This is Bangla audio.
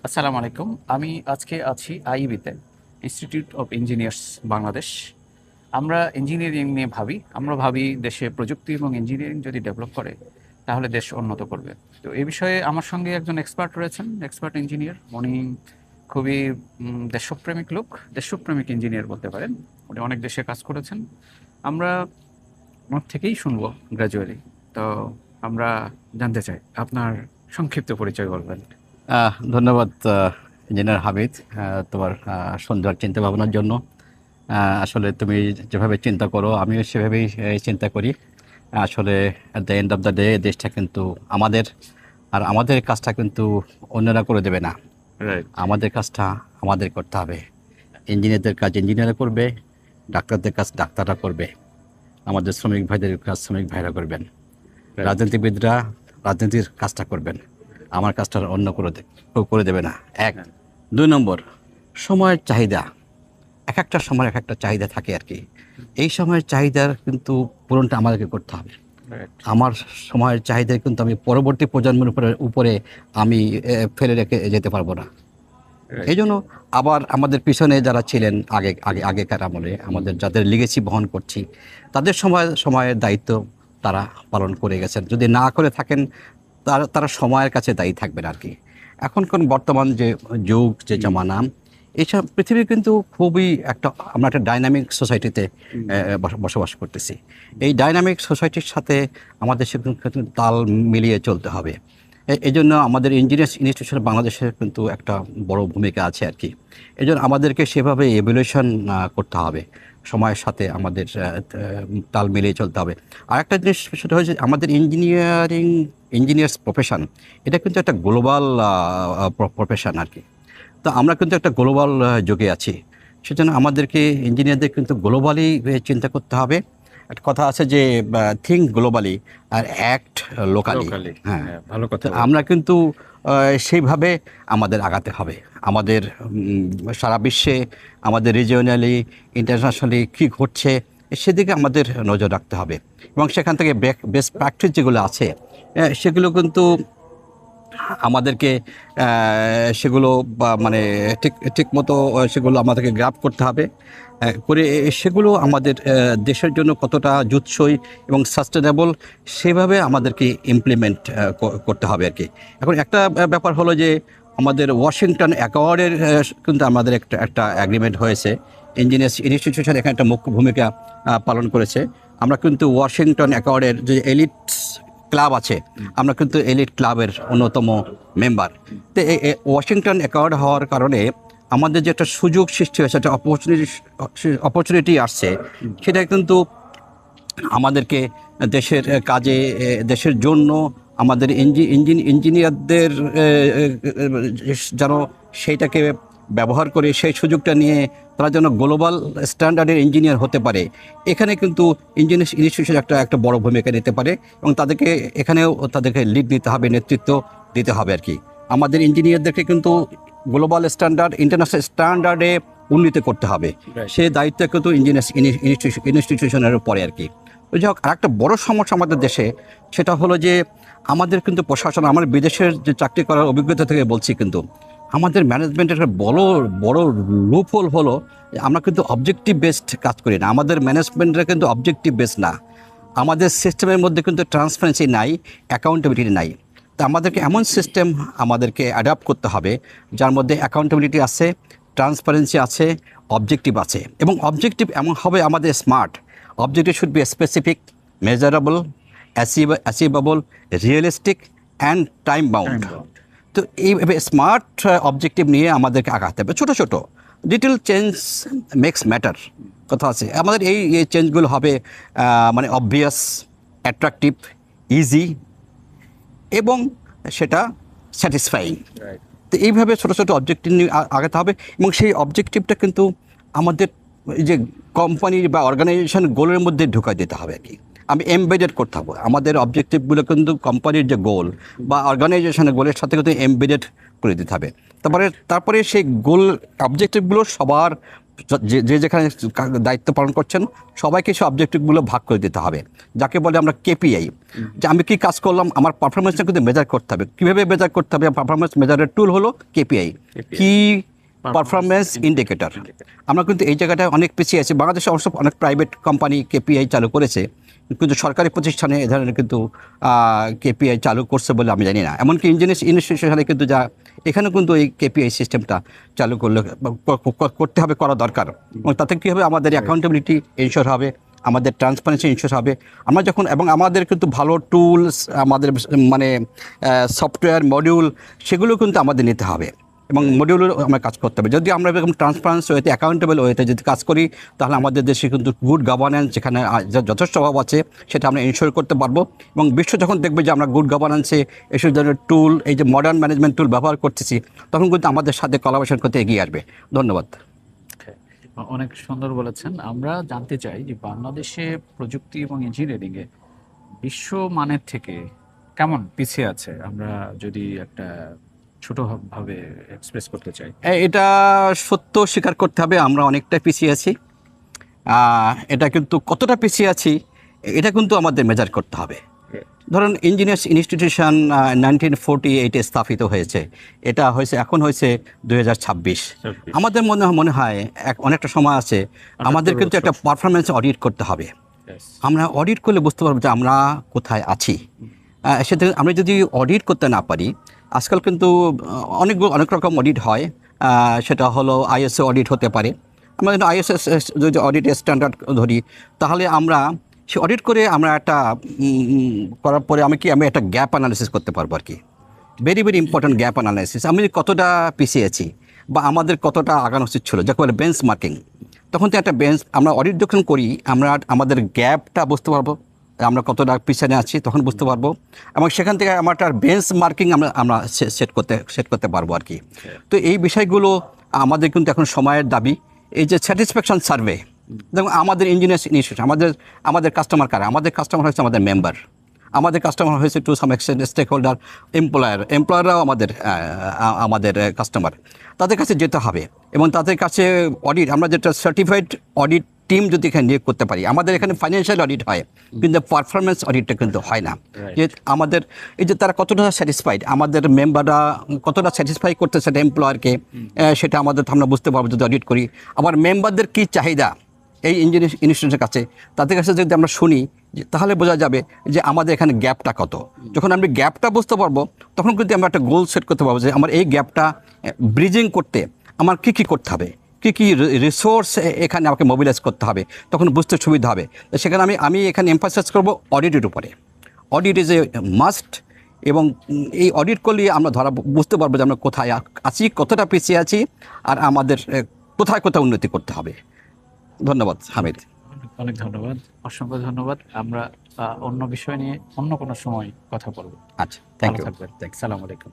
আসসালামু আলাইকুম। আমি আজকে আছি আইইবিতে, ইনস্টিটিউট অফ ইঞ্জিনিয়ার্স বাংলাদেশ। আমরা ইঞ্জিনিয়ারিং নিয়ে ভাবি। আমরা ভাবি দেশে প্রযুক্তি এবং ইঞ্জিনিয়ারিং যদি ডেভেলপ করে তাহলে দেশ উন্নত করবে। তো এই বিষয়ে আমার সঙ্গে একজন এক্সপার্ট রয়েছেন, এক্সপার্ট ইঞ্জিনিয়ার। উনি খুবই দেশপ্রেমিক লোক, দেশপ্রেমিক ইঞ্জিনিয়ার বলতে পারেন। উনি অনেক দেশে কাজ করেছেন। আমরা ওনার থেকেই শুনবো গ্র্যাজুয়ালি। তো আমরা জানতে চাই আপনার সংক্ষিপ্ত পরিচয় বলবেন। ধন্যবাদ ইঞ্জিনিয়ার হামিদ, তোমার সুন্দর চিন্তা ভাবনার জন্য। আসলে তুমি যেভাবে চিন্তা করো আমিও সেভাবেই চিন্তা করি। আসলে at the end of the day দেশটা কিন্তু আমাদের, আর আমাদের কাজটা কিন্তু অন্যরা করে দেবে না। রাইট। আমাদের কাজটা আমাদের করতে হবে। ইঞ্জিনিয়ারদের কাজ ইঞ্জিনিয়াররা করবে, ডাক্তারদের কাজ ডাক্তাররা করবে, আমাদের শ্রমিক ভাইদের কাজ শ্রমিক ভাইরা করবেন, রাজনীতিবিদরা রাজনীতির কাজটা করবেন। আমার কাজটা অন্য করে দেবে না। এক। দুই নম্বর, সময়ের চাহিদা। এক একটা সময় এক একটা চাহিদা থাকে আর কি। এই সময়ের চাহিদার কিন্তু পূরণটা আমাদেরকে করতে হবে। রাইট। আমার সময়ের চাহিদা কিন্তু আমি পরবর্তী প্রজন্মের উপরে আমি ফেলে রেখে যেতে পারবো না। রাইট। এই জন্য আবার আমাদের পিছনে যারা ছিলেন আগেকার আমলে, আমাদের যাদের লিগেসি বহন করছি, তাদের সময়ের দায়িত্ব তারা পালন করে গেছেন। যদি না করে থাকেন তারা সময়ের কাছে দায়ী থাকবেন আর কি। এখনকার বর্তমান যে যুগ, যে জামানা, এইসব পৃথিবী কিন্তু খুবই আমরা একটা ডাইনামিক সোসাইটিতে বসবাস করতেছি। এই ডাইনামিক সোসাইটির সাথে আমাদের কিন্তু তাল মিলিয়ে চলতে হবে। এই জন্য আমাদের ইঞ্জিনিয়ার্স ইনস্টিটিউশন বাংলাদেশের কিন্তু একটা বড় ভূমিকা আছে আর কি। এই জন্য আমাদেরকে সেভাবে এভলিউশন করতে হবে, সময়ের সাথে আমাদের তাল মিলিয়ে চলতে হবে। আর একটা জিনিস সেটা হচ্ছে আমাদের ইঞ্জিনিয়ার্স প্রফেশন, এটা কিন্তু একটা গ্লোবাল প্রফেশন আর কি। তো আমরা কিন্তু একটা গ্লোবাল যুগে আছি, সেজন্য আমাদেরকে ইঞ্জিনিয়ারদের কিন্তু গ্লোবালি চিন্তা করতে হবে। একটা কথা আছে যে থিঙ্ক গ্লোবালি আর অ্যাক্ট লোকালি। লোকালি। হ্যাঁ, হ্যাঁ, ভালো কথা তো আমরা কিন্তু সেইভাবে আমাদের আগাতে হবে। আমাদের সারা বিশ্বে, আমাদের রিজিওনালি, ইন্টারন্যাশনালি কী ঘটছে সেদিকে আমাদের নজর রাখতে হবে। এবং সেখান থেকে বেস্ট প্র্যাকটিস যেগুলো আছে সেগুলো কিন্তু আমাদেরকে সেগুলো মানে ঠিক মতো সেগুলো আমাদেরকে গ্রাফ করতে হবে। করে সেগুলো আমাদের দেশের জন্য কতটা জুৎসই এবং সাস্টেনেবল সেভাবে আমাদেরকে ইমপ্লিমেন্ট করতে হবে আর কি। এখন একটা ব্যাপার হলো যে আমাদের ওয়াশিংটন অ্যাকর্ডের কিন্তু আমাদের একটা অ্যাগ্রিমেন্ট হয়েছে। ইঞ্জিনিয়ার্স ইনস্টিটিউশন এখানে একটা মুখ্য ভূমিকা পালন করেছে। আমরা কিন্তু ওয়াশিংটন অ্যাকর্ডের যে এলিট ক্লাব আছে, আমরা কিন্তু এলিট ক্লাবের অন্যতম মেম্বার। তো ওয়াশিংটন অ্যাকর্ড হওয়ার কারণে আমাদের যে একটা সুযোগ সৃষ্টি হয়েছে, একটা অপরচুনিটি আসছে, সেটা কিন্তু আমাদেরকে দেশের কাজে, দেশের জন্য আমাদের ইঞ্জিনিয়ারদের যেন সেইটাকে ব্যবহার করে সেই সুযোগটা নিয়ে তারা যেন গ্লোবাল স্ট্যান্ডার্ডের ইঞ্জিনিয়ার হতে পারে। এখানে কিন্তু ইঞ্জিনিয়ার্স ইনস্টিটিউশন একটা বড় ভূমিকা নিতে পারে এবং তাদেরকে লিড নিতে হবে, নেতৃত্ব দিতে হবে আর কি। আমাদের ইঞ্জিনিয়ারদেরকে কিন্তু গ্লোবাল স্ট্যান্ডার্ড, ইন্টারন্যাশনাল স্ট্যান্ডার্ডে উন্নীত করতে হবে। সে দায়িত্ব কিন্তু ইঞ্জিনিয়ার্স ইনস্টিটিউশনের উপরে আর কি। ওই যাই হোক, আরেকটা বড় সমস্যা আমাদের দেশে, সেটা হলো যে আমাদের কিন্তু প্রশাসন, আমার বিদেশের যে চাকরি করার অভিজ্ঞতা থেকে বলছি, কিন্তু আমাদের ম্যানেজমেন্টের একটা বড় লুপ হোল হলো আমরা কিন্তু অবজেক্টিভ বেসড কাজ করি না। আমাদের ম্যানেজমেন্টরা কিন্তু অবজেক্টিভ বেসড না। আমাদের সিস্টেমের মধ্যে কিন্তু ট্রান্সপারেন্সি নাই, অ্যাকাউন্টেবিলিটি নাই। তা আমাদেরকে এমন সিস্টেম আমাদেরকে অ্যাডাপ্ট করতে হবে যার মধ্যে অ্যাকাউন্টেবিলিটি আছে, ট্রান্সপারেন্সি আছে, অবজেক্টিভ আছে। এবং অবজেক্টিভ এমন হবে আমাদের smart. Objective should be specific, measurable, achievable, realistic and time bound. তো এইভাবে স্মার্ট অবজেক্টিভ নিয়ে আমাদেরকে আগাতে হবে। ছোটো ছোটো লিটল চেঞ্জ মেক্স ম্যাটার কথা আছে। আমাদের এই চেঞ্জগুলো হবে মানে অবভিয়াস, অ্যাট্রাকটিভ, ইজি এবং সেটা স্যাটিসফাইং। তো এইভাবে ছোটো ছোটো অবজেক্টিভ নিয়ে আগাতে হবে এবং সেই অবজেক্টিভটা কিন্তু আমাদের যে কোম্পানির বা অর্গানাইজেশন গোলের মধ্যে ঢুকাই দিতে হবে আর কি। আমি এমবেডেড করতে হবে আমাদের অবজেক্টিভগুলো, কিন্তু কোম্পানির যে গোল বা অর্গানাইজেশনের গোলের সাথে কিন্তু এমবেডেড করে দিতে হবে। তারপরে সেই গোল অবজেক্টিভগুলো সবার যে যে যেখানে দায়িত্ব পালন করছেন সবাইকে সেই অবজেক্টিভগুলো ভাগ করে দিতে হবে, যাকে বলে আমরা কেপিআই। যে আমি কি কাজ করলাম, আমার পারফরমেন্সটা কিন্তু মেজার করতে হবে। কীভাবে মেজার করতে হবে? পারফরমেন্স মেজারের টুল হলো কেপিআই, কি পারফরমেন্স ইন্ডিকেটর। আমরা কিন্তু এই জায়গাটায় অনেক পিছিয়ে আছি। বাংলাদেশে অবশ্য অনেক প্রাইভেট কোম্পানি কেপিআই চালু করেছে, কিন্তু সরকারি প্রতিষ্ঠানে এ ধরনের কিন্তু কেপিআই চালু করছে বলে আমি জানি না। এমনকি ইঞ্জিনিয়ারিং ইনস্টিটিউশনে কিন্তু যা এখানে কিন্তু এই কেপিআই সিস্টেমটা চালু করলে করতে হবে, করা দরকার। এবং তাতে কী হবে, আমাদের অ্যাকাউন্টেবিলিটি এনশিওর হবে, আমাদের ট্রান্সপারেন্সি এনশিওর হবে। আমরা যখন এবং আমাদের কিন্তু ভালো টুলস, আমাদের মানে সফটওয়্যার মডিউল, সেগুলো কিন্তু আমাদের নিতে হবে এবং মডিউলের আমরা কাজ করতে হবে। যদি আমরা এরকম ট্রান্সপারেন্সি ওয়েতে, অ্যাকাউন্টেবল ওয়েতে যদি কাজ করি, তাহলে আমাদের দেশে কিন্তু গুড গভর্নেন্স, যেখানে যথেষ্ট অভাব আছে, সেটা আমরা এনশিওর করতে পারবো। এবং বিশ্ব যখন দেখবে যে আমরা গুড গভর্নেন্সে এসব ধরনের টুল, এই যে মডার্ন ম্যানেজমেন্ট টুল ব্যবহার করতেছি, তখন কিন্তু আমাদের সাথে কোলাবোরেশন করতে এগিয়ে আসবে। ধন্যবাদ। অনেক সুন্দর বলেছেন। আমরা জানতে চাই যে বাংলাদেশে প্রযুক্তি এবং ইঞ্জিনিয়ারিংয়ে বিশ্ব মানের থেকে কেমন পিছিয়ে আছে, আমরা যদি একটা ছোটভাবে এক্সপ্রেস করতে চাই। এটা সত্য স্বীকার করতে হবে, আমরা অনেকটা পিছিয়ে আছি। এটা কিন্তু কতটা পিছিয়ে আছি, এটা কিন্তু আমাদের মেজার করতে হবে। ধরুন, ইঞ্জিনিয়ার্স ইনস্টিটিউশন 1948-এ স্থাপিত হয়েছে, এটা হয়েছে এখন হয়েছে 2026। আমাদের মনে হয় অনেকটা সময় আছে, আমাদের কিন্তু একটা পারফরমেন্স অডিট করতে হবে। আমরা অডিট করলে বুঝতে পারবো যে আমরা কোথায় আছি। সেটা আমরা যদি অডিট করতে না পারি, আজকাল কিন্তু অনেক রকম অডিট হয়। সেটা হলো আইএসও অডিট হতে পারে। আমরা যদি আইএসও যদি অডিটের স্ট্যান্ডার্ড ধরি, তাহলে আমরা সে অডিট করে আমরা একটা করার পরে আমি একটা গ্যাপ অ্যানালিসিস করতে পারবো আর কি। Very very important gap analysis. আমি কতটা পিছিয়ে আছি বা আমাদের কতটা আগানো উচিত ছিল, যাকে বলে বেঞ্চ মার্কিং। তখন তো একটা আমরা অডিট যখন করি, আমরা আমাদের গ্যাপটা বুঝতে পারবো, আমরা কতটা পিছনে আছি তখন বুঝতে পারবো, এবং সেখান থেকে আমার একটা বেঞ্চ মার্কিং আমরা সেট করতে পারবো আর কি। তো এই বিষয়গুলো আমাদের কিন্তু এখন সময়ের দাবি। এই যে স্যাটিসফ্যাকশন সার্ভে, দেখুন আমাদের ইঞ্জিনিয়ার্স ইনস্টিটিউশন, আমাদের কাস্টমার কারা? আমাদের কাস্টমার হচ্ছে আমাদের মেম্বার, আমাদের কাস্টমার হয়েছে to some extent stake holder, এমপ্লয়াররাও আমাদের কাস্টমার। তাদের কাছে যেতে হবে এবং তাদের কাছে অডিট, আমরা যেটা সার্টিফাইড অডিট টিম যদি এখানে নিয়োগ করতে পারি। আমাদের এখানে ফাইন্যান্সিয়াল অডিট হয়, কিন্তু পারফরমেন্স অডিটটা কিন্তু হয় না। যে আমাদের এই যে তারা কতটা স্যাটিসফাইড, আমাদের মেম্বাররা কতটা স্যাটিসফাই করতে সেটা এমপ্লয়ারকে, সেটা আমাদের আমরা বুঝতে পারবো যদি অডিট করি। আবার মেম্বারদের কী চাহিদা এই ইঞ্জিনিয়ারিং ইনস্টিটিউশনের কাছে, তাদের কাছে যদি আমরা শুনি, তাহলে বোঝা যাবে যে আমাদের এখানে গ্যাপটা কত। যখন আমি গ্যাপটা বুঝতে পারবো, তখন কিন্তু আমরা একটা গোল সেট করতে পারবো যে আমার এই গ্যাপটা ব্রিজিং করতে আমার কী করতে হবে, কী রিসোর্স এখানে আমাকে মোবিলাইজ করতে হবে, তখন বুঝতে সুবিধা হবে। সেখানে আমি এখানে এমফাসাইজ করবো অডিটের উপরে। অডিট ইজ এ মাস্ট, এবং এই অডিট করলে আমরা বুঝতে পারবো যে আমরা কোথায় আছি, কতটা পিছিয়ে আছি, আর আমাদের কোথায় উন্নতি করতে হবে। ধন্যবাদ হামিদ। অনেক ধন্যবাদ, অসংখ্য ধন্যবাদ। আমরা অন্য বিষয় নিয়ে অন্য কোনো সময় কথা বলবো। আচ্ছা, থ্যাংক ইউ। থাকবেন। আসসালামু আলাইকুম।